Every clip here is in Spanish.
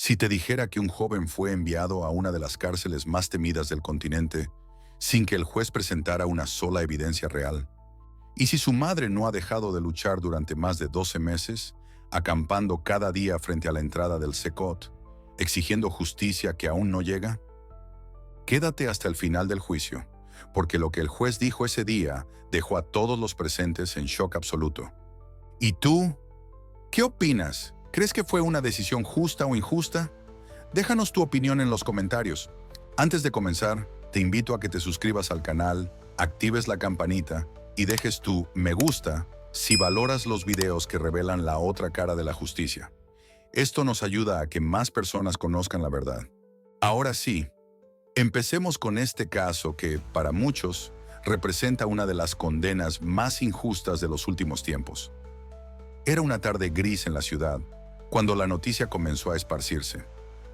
Si te dijera que un joven fue enviado a una de las cárceles más temidas del continente sin que el juez presentara una sola evidencia real, y si su madre no ha dejado de luchar durante más de 12 meses, acampando cada día frente a la entrada del Secot, exigiendo justicia que aún no llega, quédate hasta el final del juicio, porque lo que el juez dijo ese día dejó a todos los presentes en shock absoluto. ¿Y tú? ¿Qué opinas? ¿Crees que fue una decisión justa o injusta? Déjanos tu opinión en los comentarios. Antes de comenzar, te invito a que te suscribas al canal, actives la campanita y dejes tu me gusta si valoras los videos que revelan la otra cara de la justicia. Esto nos ayuda a que más personas conozcan la verdad. Ahora sí, empecemos con este caso que, para muchos, representa una de las condenas más injustas de los últimos tiempos. Era una tarde gris en la ciudad, cuando la noticia comenzó a esparcirse.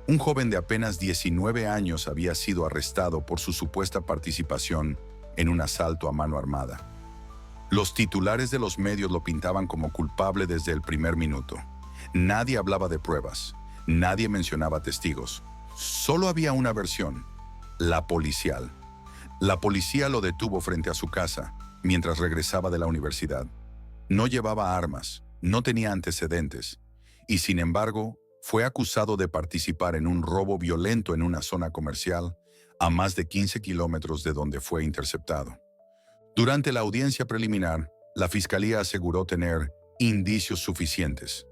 Un joven de apenas 19 años había sido arrestado por su supuesta participación en un asalto a mano armada. Los titulares de los medios lo pintaban como culpable desde el primer minuto. Nadie hablaba de pruebas, nadie mencionaba testigos. Solo había una versión, la policial. La policía lo detuvo frente a su casa mientras regresaba de la universidad. No llevaba armas, no tenía antecedentes, y sin embargo, fue acusado de participar en un robo violento en una zona comercial a más de 15 kilómetros de donde fue interceptado. Durante la audiencia preliminar, la fiscalía aseguró tener indicios suficientes,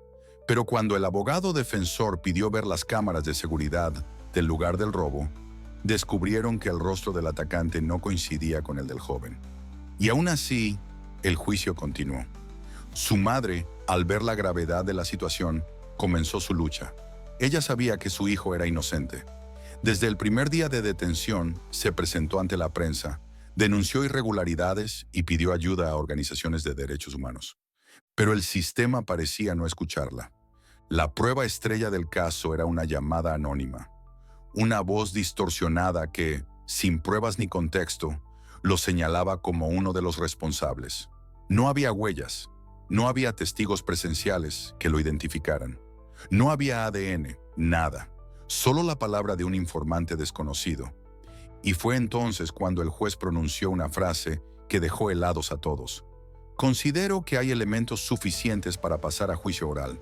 pero cuando el abogado defensor pidió ver las cámaras de seguridad del lugar del robo, descubrieron que el rostro del atacante no coincidía con el del joven. Y aún así, el juicio continuó. Su madre, al ver la gravedad de la situación, comenzó su lucha. Ella sabía que su hijo era inocente. Desde el primer día de detención, se presentó ante la prensa, denunció irregularidades y pidió ayuda a organizaciones de derechos humanos. Pero el sistema parecía no escucharla. La prueba estrella del caso era una llamada anónima. Una voz distorsionada que, sin pruebas ni contexto, lo señalaba como uno de los responsables. No había huellas, no había testigos presenciales que lo identificaran. No había ADN, nada, solo la palabra de un informante desconocido. Y fue entonces cuando el juez pronunció una frase que dejó helados a todos. Considero que hay elementos suficientes para pasar a juicio oral.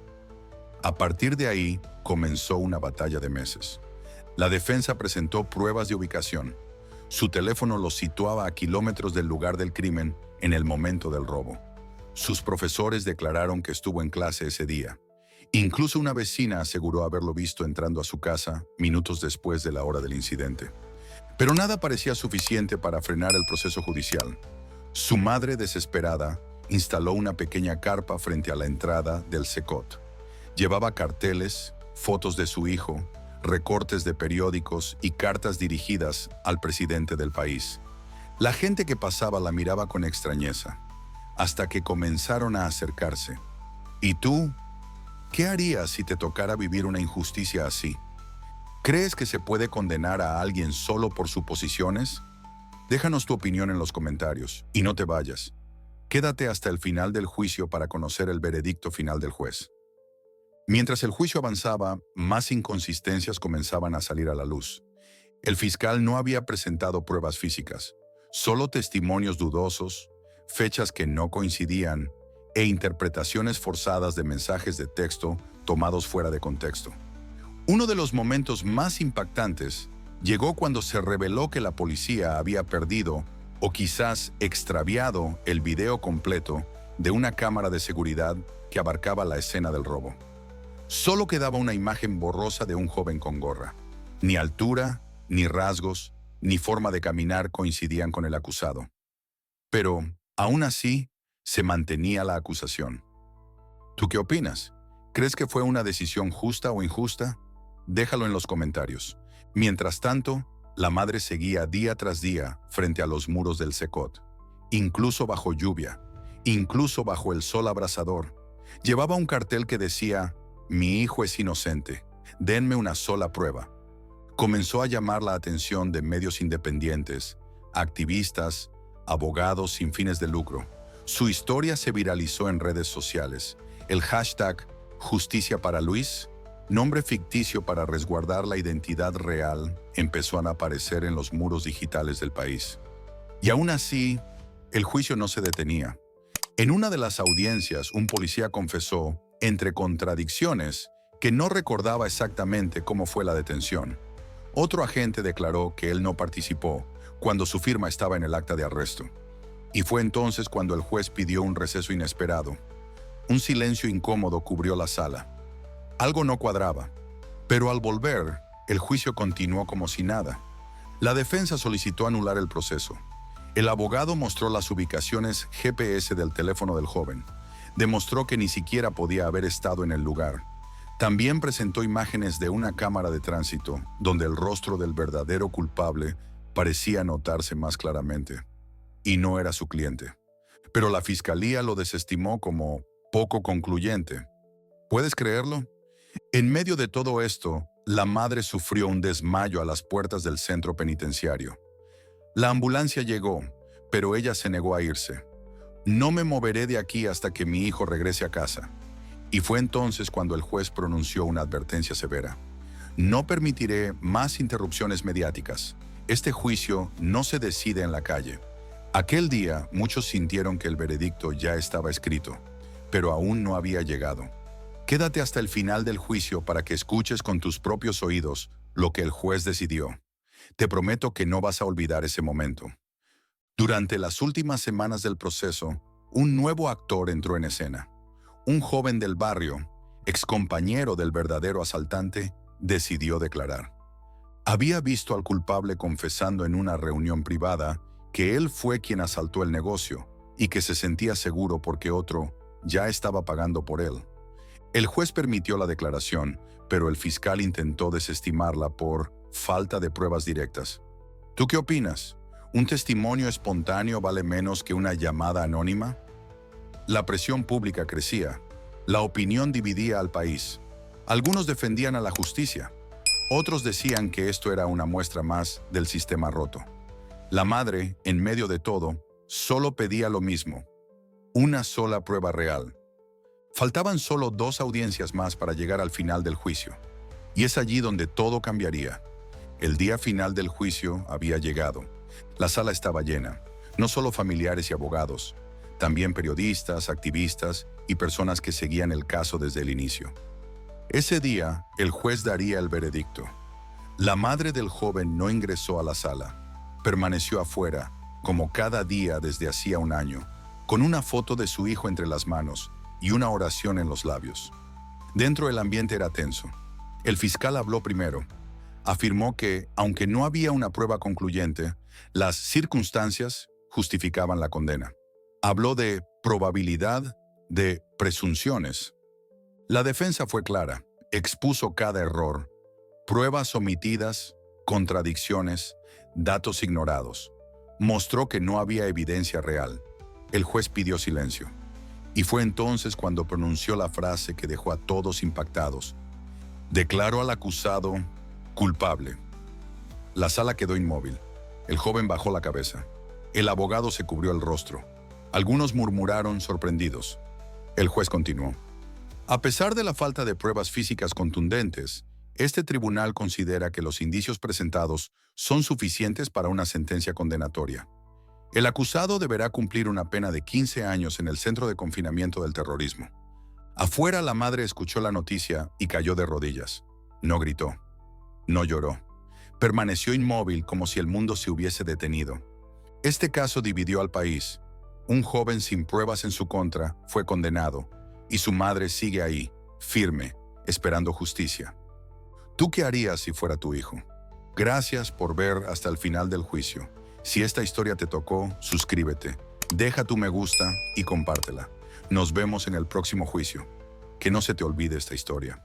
A partir de ahí, comenzó una batalla de meses. La defensa presentó pruebas de ubicación. Su teléfono lo situaba a kilómetros del lugar del crimen en el momento del robo. Sus profesores declararon que estuvo en clase ese día. Incluso una vecina aseguró haberlo visto entrando a su casa minutos después de la hora del incidente. Pero nada parecía suficiente para frenar el proceso judicial. Su madre, desesperada, instaló una pequeña carpa frente a la entrada del Secot. Llevaba carteles, fotos de su hijo, recortes de periódicos y cartas dirigidas al presidente del país. La gente que pasaba la miraba con extrañeza, hasta que comenzaron a acercarse. ¿Y tú? ¿Qué harías si te tocara vivir una injusticia así? ¿Crees que se puede condenar a alguien solo por suposiciones? Déjanos tu opinión en los comentarios y no te vayas. Quédate hasta el final del juicio para conocer el veredicto final del juez. Mientras el juicio avanzaba, más inconsistencias comenzaban a salir a la luz. El fiscal no había presentado pruebas físicas, solo testimonios dudosos, fechas que no coincidían e interpretaciones forzadas de mensajes de texto tomados fuera de contexto. Uno de los momentos más impactantes llegó cuando se reveló que la policía había perdido o quizás extraviado el video completo de una cámara de seguridad que abarcaba la escena del robo. Solo quedaba una imagen borrosa de un joven con gorra. Ni altura, ni rasgos, ni forma de caminar coincidían con el acusado. Pero, aún así, se mantenía la acusación. ¿Tú qué opinas? ¿Crees que fue una decisión justa o injusta? Déjalo en los comentarios. Mientras tanto, la madre seguía día tras día frente a los muros del Secot, incluso bajo lluvia, incluso bajo el sol abrasador. Llevaba un cartel que decía: «Mi hijo es inocente, denme una sola prueba». Comenzó a llamar la atención de medios independientes, activistas, abogados sin fines de lucro. Su historia se viralizó en redes sociales. El hashtag Justicia para Luis nombre ficticio para resguardar la identidad real, empezó a aparecer en los muros digitales del país. Y aún así, el juicio no se detenía. En una de las audiencias, un policía confesó, entre contradicciones, que no recordaba exactamente cómo fue la detención. Otro agente declaró que él no participó cuando su firma estaba en el acta de arresto. Y fue entonces cuando el juez pidió un receso inesperado. Un silencio incómodo cubrió la sala. Algo no cuadraba, pero al volver, el juicio continuó como si nada. La defensa solicitó anular el proceso. El abogado mostró las ubicaciones GPS del teléfono del joven. Demostró que ni siquiera podía haber estado en el lugar. También presentó imágenes de una cámara de tránsito, donde el rostro del verdadero culpable parecía notarse más claramente. Y no era su cliente. Pero la fiscalía lo desestimó como poco concluyente. ¿Puedes creerlo? En medio de todo esto, la madre sufrió un desmayo a las puertas del centro penitenciario. La ambulancia llegó, pero ella se negó a irse. No me moveré de aquí hasta que mi hijo regrese a casa. Y fue entonces cuando el juez pronunció una advertencia severa. No permitiré más interrupciones mediáticas. Este juicio no se decide en la calle. Aquel día, muchos sintieron que el veredicto ya estaba escrito, pero aún no había llegado. Quédate hasta el final del juicio para que escuches con tus propios oídos lo que el juez decidió. Te prometo que no vas a olvidar ese momento. Durante las últimas semanas del proceso, un nuevo actor entró en escena. Un joven del barrio, excompañero del verdadero asaltante, decidió declarar. Había visto al culpable confesando en una reunión privada que él fue quien asaltó el negocio y que se sentía seguro porque otro ya estaba pagando por él. El juez permitió la declaración, pero el fiscal intentó desestimarla por falta de pruebas directas. ¿Tú qué opinas? ¿Un testimonio espontáneo vale menos que una llamada anónima? La presión pública crecía. La opinión dividía al país. Algunos defendían a la justicia. Otros decían que esto era una muestra más del sistema roto. La madre, en medio de todo, solo pedía lo mismo: una sola prueba real. Faltaban solo 2 audiencias más para llegar al final del juicio. Y es allí donde todo cambiaría. El día final del juicio había llegado. La sala estaba llena. No solo familiares y abogados, también periodistas, activistas y personas que seguían el caso desde el inicio. Ese día, el juez daría el veredicto. La madre del joven no ingresó a la sala. Permaneció afuera, como cada día desde hacía un año, con una foto de su hijo entre las manos y una oración en los labios. Dentro el ambiente era tenso. El fiscal habló primero. Afirmó que, aunque no había una prueba concluyente, las circunstancias justificaban la condena. Habló de probabilidad, de presunciones. La defensa fue clara, expuso cada error, pruebas omitidas, contradicciones, datos ignorados. Mostró que no había evidencia real. El juez pidió silencio. Y fue entonces cuando pronunció la frase que dejó a todos impactados. Declaró al acusado culpable. La sala quedó inmóvil. El joven bajó la cabeza. El abogado se cubrió el rostro. Algunos murmuraron sorprendidos. El juez continuó. A pesar de la falta de pruebas físicas contundentes, este tribunal considera que los indicios presentados son suficientes para una sentencia condenatoria. El acusado deberá cumplir una pena de 15 años en el centro de confinamiento del terrorismo. Afuera, la madre escuchó la noticia y cayó de rodillas. No gritó. No lloró. Permaneció inmóvil como si el mundo se hubiese detenido. Este caso dividió al país. Un joven sin pruebas en su contra fue condenado y su madre sigue ahí, firme, esperando justicia. ¿Tú qué harías si fuera tu hijo? Gracias por ver hasta el final del juicio. Si esta historia te tocó, suscríbete, deja tu me gusta y compártela. Nos vemos en el próximo juicio. Que no se te olvide esta historia.